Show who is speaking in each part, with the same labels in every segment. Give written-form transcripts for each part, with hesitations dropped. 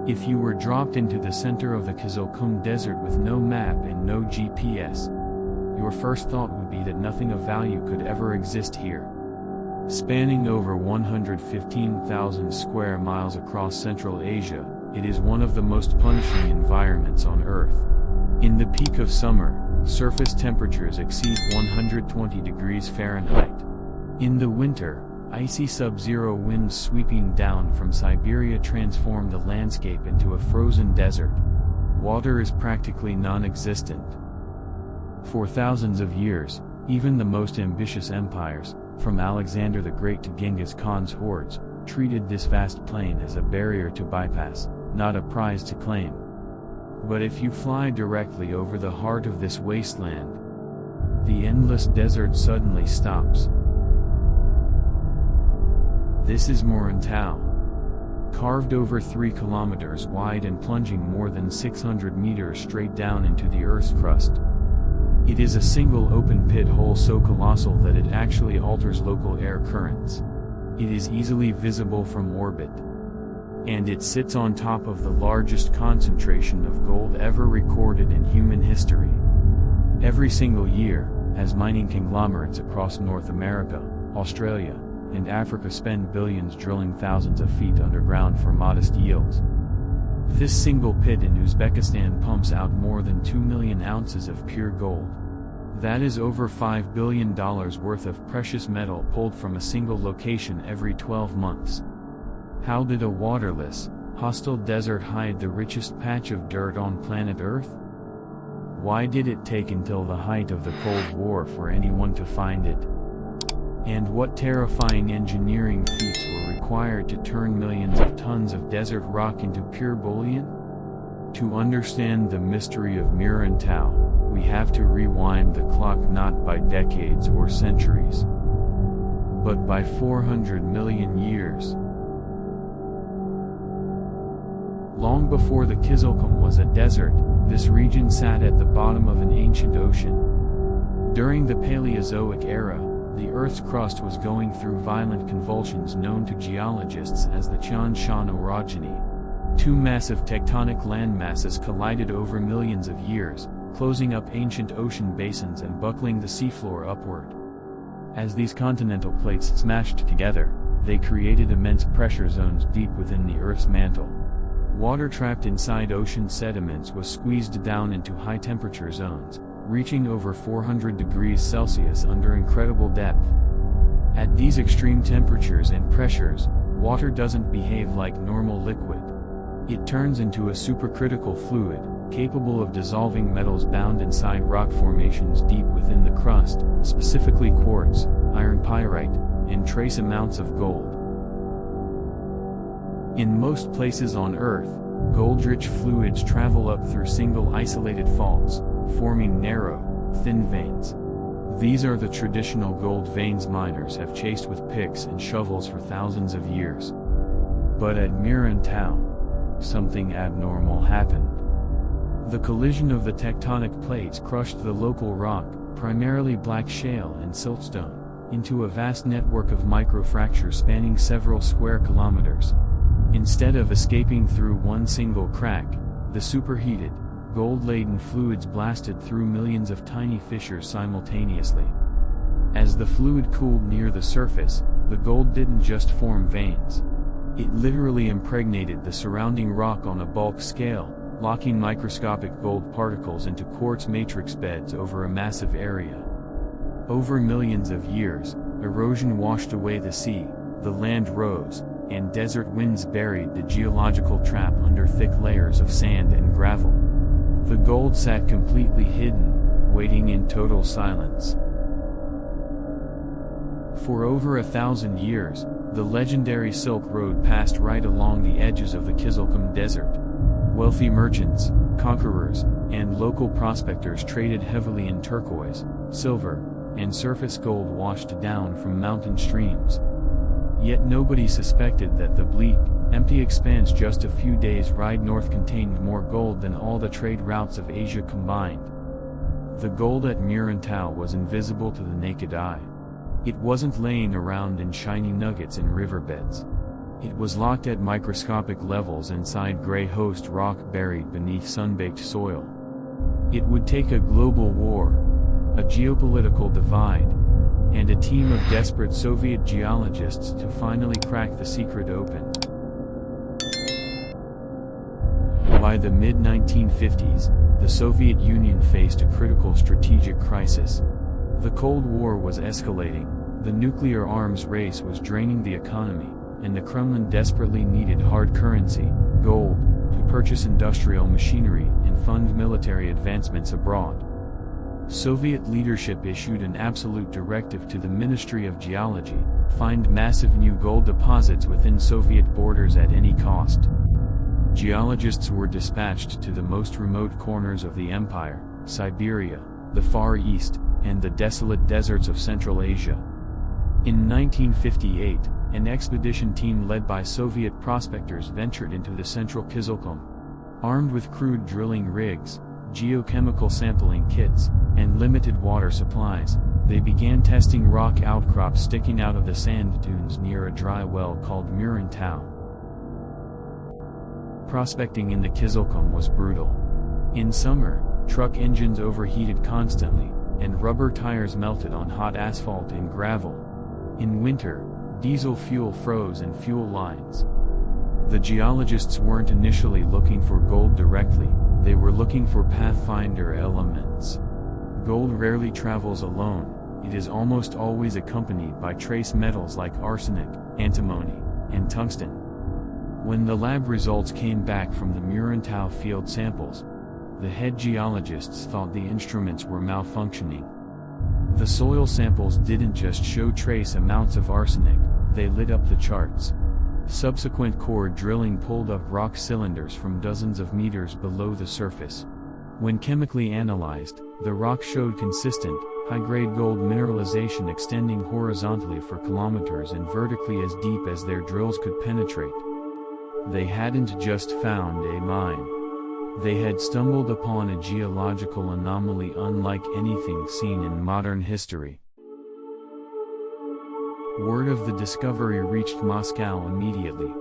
Speaker 1: If you were dropped into the center of the Kyzylkum Desert with no map and no GPS, your first thought would be that nothing of value could ever exist here. Spanning over 115,000 square miles across Central Asia, it is one of the most punishing environments on Earth. In the peak of summer, surface temperatures exceed 120 degrees Fahrenheit. In the winter, icy sub-zero winds sweeping down from Siberia transform the landscape into a frozen desert. Water is practically non-existent. For thousands of years, even the most ambitious empires, from Alexander the Great to Genghis Khan's hordes, treated this vast plain as a barrier to bypass, not a prize to claim. But if you fly directly over the heart of this wasteland, the endless desert suddenly stops. This is Muruntau. Carved over 3 kilometers wide and plunging more than 600 meters straight down into the Earth's crust. It is a single open pit hole so colossal that it actually alters local air currents. It is easily visible from orbit. And it sits on top of the largest concentration of gold ever recorded in human history. Every single year, as mining conglomerates across North America, Australia, and Africa spend billions drilling thousands of feet underground for modest yields, this single pit in Uzbekistan pumps out more than 2 million ounces of pure gold. That is over $5 billion worth of precious metal pulled from a single location every 12 months. How did a waterless, hostile desert hide the richest patch of dirt on planet Earth? Why did it take until the height of the Cold War for anyone to find it? And what terrifying engineering feats were required to turn millions of tons of desert rock into pure bullion? To understand the mystery of Muruntau, we have to rewind the clock not by decades or centuries, but by 400 million years. Long before the Kyzylkum was a desert, this region sat at the bottom of an ancient ocean. During the Paleozoic era, the Earth's crust was going through violent convulsions known to geologists as the Tian-Shan orogeny. 2 massive tectonic landmasses collided over millions of years, closing up ancient ocean basins and buckling the seafloor upward. As these continental plates smashed together, they created immense pressure zones deep within the Earth's mantle. Water trapped inside ocean sediments was squeezed down into high-temperature zones, reaching over 400 degrees Celsius under incredible depth. At these extreme temperatures and pressures, water doesn't behave like normal liquid. It turns into a supercritical fluid, capable of dissolving metals bound inside rock formations deep within the crust, specifically quartz, iron pyrite, and trace amounts of gold. In most places on Earth, gold-rich fluids travel up through single isolated faults, forming narrow, thin veins. These are the traditional gold veins miners have chased with picks and shovels for thousands of years. But at Muruntau, something abnormal happened. The collision of the tectonic plates crushed the local rock, primarily black shale and siltstone, into a vast network of microfractures spanning several square kilometers. Instead of escaping through one single crack, the superheated, gold-laden fluids blasted through millions of tiny fissures simultaneously. As the fluid cooled near the surface, the gold didn't just form veins. It literally impregnated the surrounding rock on a bulk scale, locking microscopic gold particles into quartz matrix beds over a massive area. Over millions of years, erosion washed away the sea, the land rose, and desert winds buried the geological trap under thick layers of sand and gravel. The gold sat completely hidden, waiting in total silence. For over 1,000 years, the legendary Silk Road passed right along the edges of the Kyzylkum Desert. Wealthy merchants, conquerors, and local prospectors traded heavily in turquoise, silver, and surface gold washed down from mountain streams. Yet nobody suspected that the bleak, empty expanse just a few days' ride north contained more gold than all the trade routes of Asia combined. The gold at Muruntau was invisible to the naked eye. It wasn't laying around in shiny nuggets in riverbeds. It was locked at microscopic levels inside gray host rock buried beneath sun-baked soil. It would take a global war, a geopolitical divide, and a team of desperate Soviet geologists to finally crack the secret open. By the mid-1950s, the Soviet Union faced a critical strategic crisis. The Cold War was escalating, the nuclear arms race was draining the economy, and the Kremlin desperately needed hard currency, gold, to purchase industrial machinery and fund military advancements abroad. Soviet leadership issued an absolute directive to the Ministry of Geology: find massive new gold deposits within Soviet borders at any cost. Geologists were dispatched to the most remote corners of the empire, Siberia, the Far East, and the desolate deserts of Central Asia. In 1958, an expedition team led by Soviet prospectors ventured into the central Kyzylkum. Armed with crude drilling rigs, geochemical sampling kits, and limited water supplies, they began testing rock outcrops sticking out of the sand dunes near a dry well called Muruntau. Prospecting in the Kyzylkum was brutal. In summer, truck engines overheated constantly, and rubber tires melted on hot asphalt and gravel. In winter, diesel fuel froze in fuel lines. The geologists weren't initially looking for gold directly, they were looking for pathfinder elements. Gold rarely travels alone, it is almost always accompanied by trace metals like arsenic, antimony, and tungsten. When the lab results came back from the Muruntau field samples, the head geologists thought the instruments were malfunctioning. The soil samples didn't just show trace amounts of arsenic, they lit up the charts. Subsequent core drilling pulled up rock cylinders from dozens of meters below the surface. When chemically analyzed, the rock showed consistent, high-grade gold mineralization extending horizontally for kilometers and vertically as deep as their drills could penetrate. They hadn't just found a mine. They had stumbled upon a geological anomaly unlike anything seen in modern history. Word of the discovery reached Moscow immediately.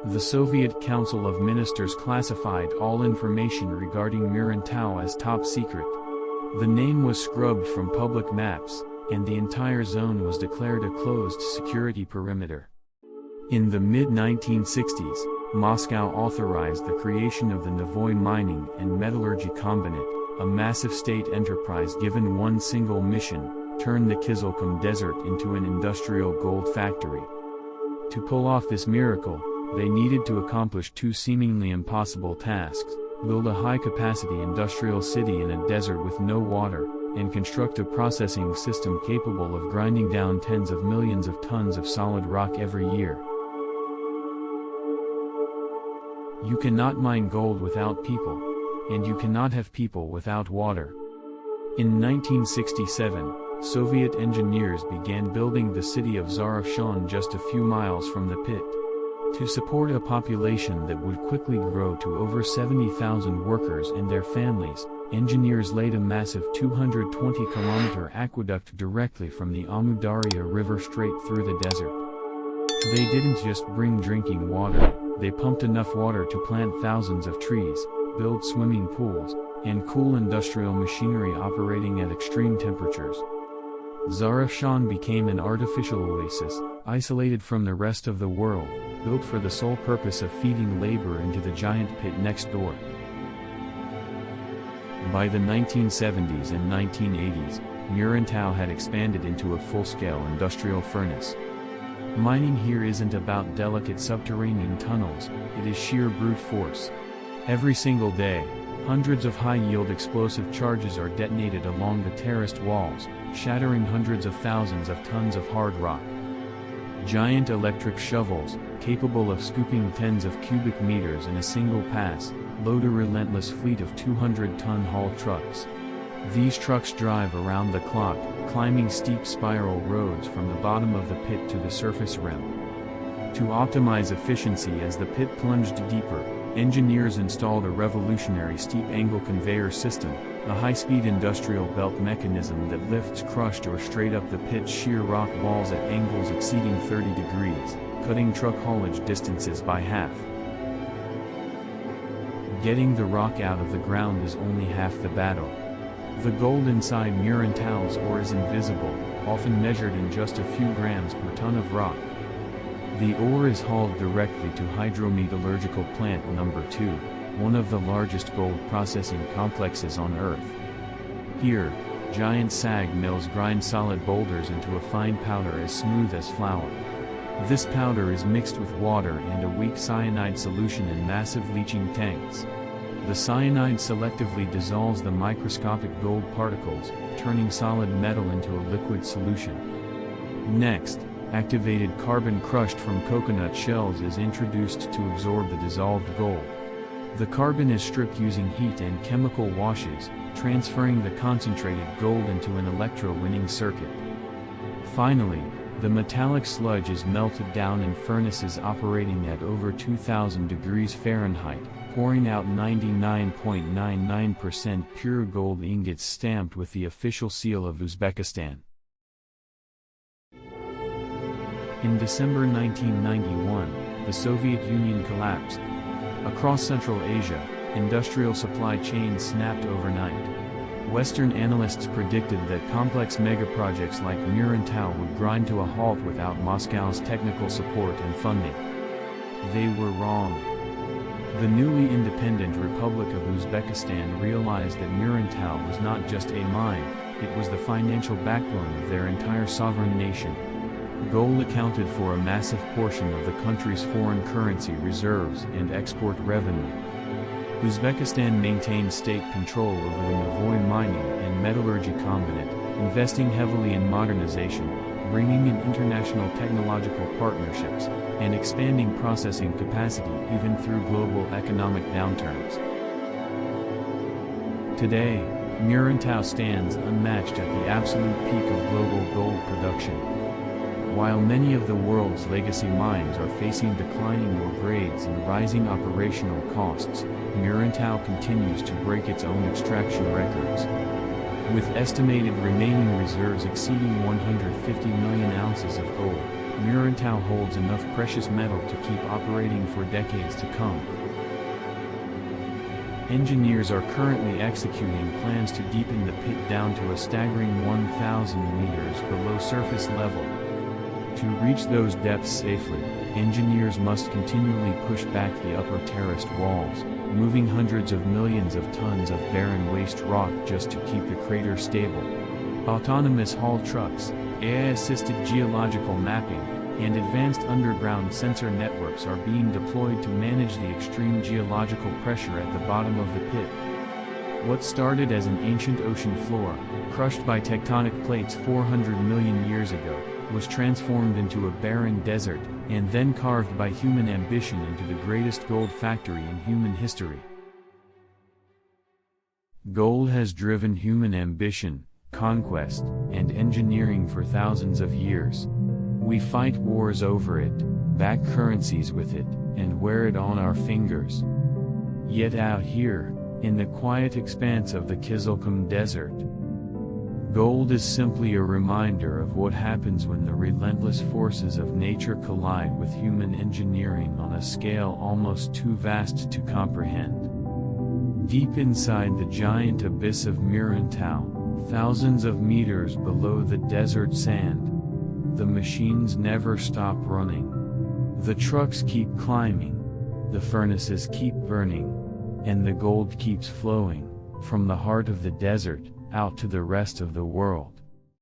Speaker 1: The Soviet Council of Ministers classified all information regarding Muruntau as top secret. The name was scrubbed from public maps, and the entire zone was declared a closed security perimeter. In the mid-1960s, Moscow authorized the creation of the Novoy Mining and Metallurgy Combinate, a massive state enterprise given one single mission: turn the Kyzylkum Desert into an industrial gold factory. To pull off this miracle, they needed to accomplish two seemingly impossible tasks: build a high-capacity industrial city in a desert with no water, and construct a processing system capable of grinding down tens of millions of tons of solid rock every year. You cannot mine gold without people, and you cannot have people without water. In 1967, Soviet engineers began building the city of Zarafshan just a few miles from the pit. To support a population that would quickly grow to over 70,000 workers and their families, engineers laid a massive 220-kilometer aqueduct directly from the Amu Darya River straight through the desert. They didn't just bring drinking water, they pumped enough water to plant thousands of trees, build swimming pools, and cool industrial machinery operating at extreme temperatures. Zarafshan became an artificial oasis, isolated from the rest of the world, built for the sole purpose of feeding labor into the giant pit next door. By the 1970s and 1980s, Muruntau had expanded into a full-scale industrial furnace. Mining here isn't about delicate subterranean tunnels, it is sheer brute force. Every single day, hundreds of high-yield explosive charges are detonated along the terraced walls, shattering hundreds of thousands of tons of hard rock. Giant electric shovels, capable of scooping tens of cubic meters in a single pass, load a relentless fleet of 200-ton haul trucks. These trucks drive around the clock, climbing steep spiral roads from the bottom of the pit to the surface rim. To optimize efficiency as the pit plunged deeper, engineers installed a revolutionary steep-angle conveyor system, a high-speed industrial belt mechanism that lifts crushed or straight up the pit's sheer rock walls at angles exceeding 30 degrees, cutting truck haulage distances by half. Getting the rock out of the ground is only half the battle. The gold inside Muruntau's ore is invisible, often measured in just a few grams per ton of rock. The ore is hauled directly to Hydrometallurgical Plant Number 2, one of the largest gold processing complexes on Earth. Here, giant SAG mills grind solid boulders into a fine powder as smooth as flour. This powder is mixed with water and a weak cyanide solution in massive leaching tanks. The cyanide selectively dissolves the microscopic gold particles, turning solid metal into a liquid solution. Next, activated carbon crushed from coconut shells is introduced to absorb the dissolved gold. The carbon is stripped using heat and chemical washes, transferring the concentrated gold into an electrowinning circuit. Finally, the metallic sludge is melted down in furnaces operating at over 2000 degrees Fahrenheit, pouring out 99.99% pure gold ingots stamped with the official seal of Uzbekistan. In December 1991, the Soviet Union collapsed. Across Central Asia, industrial supply chains snapped overnight. Western analysts predicted that complex megaprojects like Muruntau would grind to a halt without Moscow's technical support and funding. They were wrong. The newly independent Republic of Uzbekistan realized that Muruntau was not just a mine, it was the financial backbone of their entire sovereign nation. Gold accounted for a massive portion of the country's foreign currency reserves and export revenue. Uzbekistan maintained state control over the Navoy mining and metallurgy combinate, investing heavily in modernization, bringing in international technological partnerships, and expanding processing capacity even through global economic downturns. Today, Muruntau stands unmatched at the absolute peak of global gold production. While many of the world's legacy mines are facing declining ore grades and rising operational costs, Muruntau continues to break its own extraction records. With estimated remaining reserves exceeding 150 million ounces of gold, Muruntau holds enough precious metal to keep operating for decades to come. Engineers are currently executing plans to deepen the pit down to a staggering 1,000 meters below surface level. To reach those depths safely, engineers must continually push back the upper terraced walls, moving hundreds of millions of tons of barren waste rock just to keep the crater stable. Autonomous haul trucks, AI-assisted geological mapping, and advanced underground sensor networks are being deployed to manage the extreme geological pressure at the bottom of the pit. What started as an ancient ocean floor, crushed by tectonic plates 400 million years ago, was transformed into a barren desert, and then carved by human ambition into the greatest gold factory in human history. Gold has driven human ambition, conquest, and engineering for thousands of years. We fight wars over it, back currencies with it, and wear it on our fingers. Yet out here, in the quiet expanse of the Kyzylkum Desert, gold is simply a reminder of what happens when the relentless forces of nature collide with human engineering on a scale almost too vast to comprehend. Deep inside the giant abyss of Muruntau, thousands of meters below the desert sand, the machines never stop running. The trucks keep climbing, the furnaces keep burning, and the gold keeps flowing, from the heart of the desert, out to the rest of the world.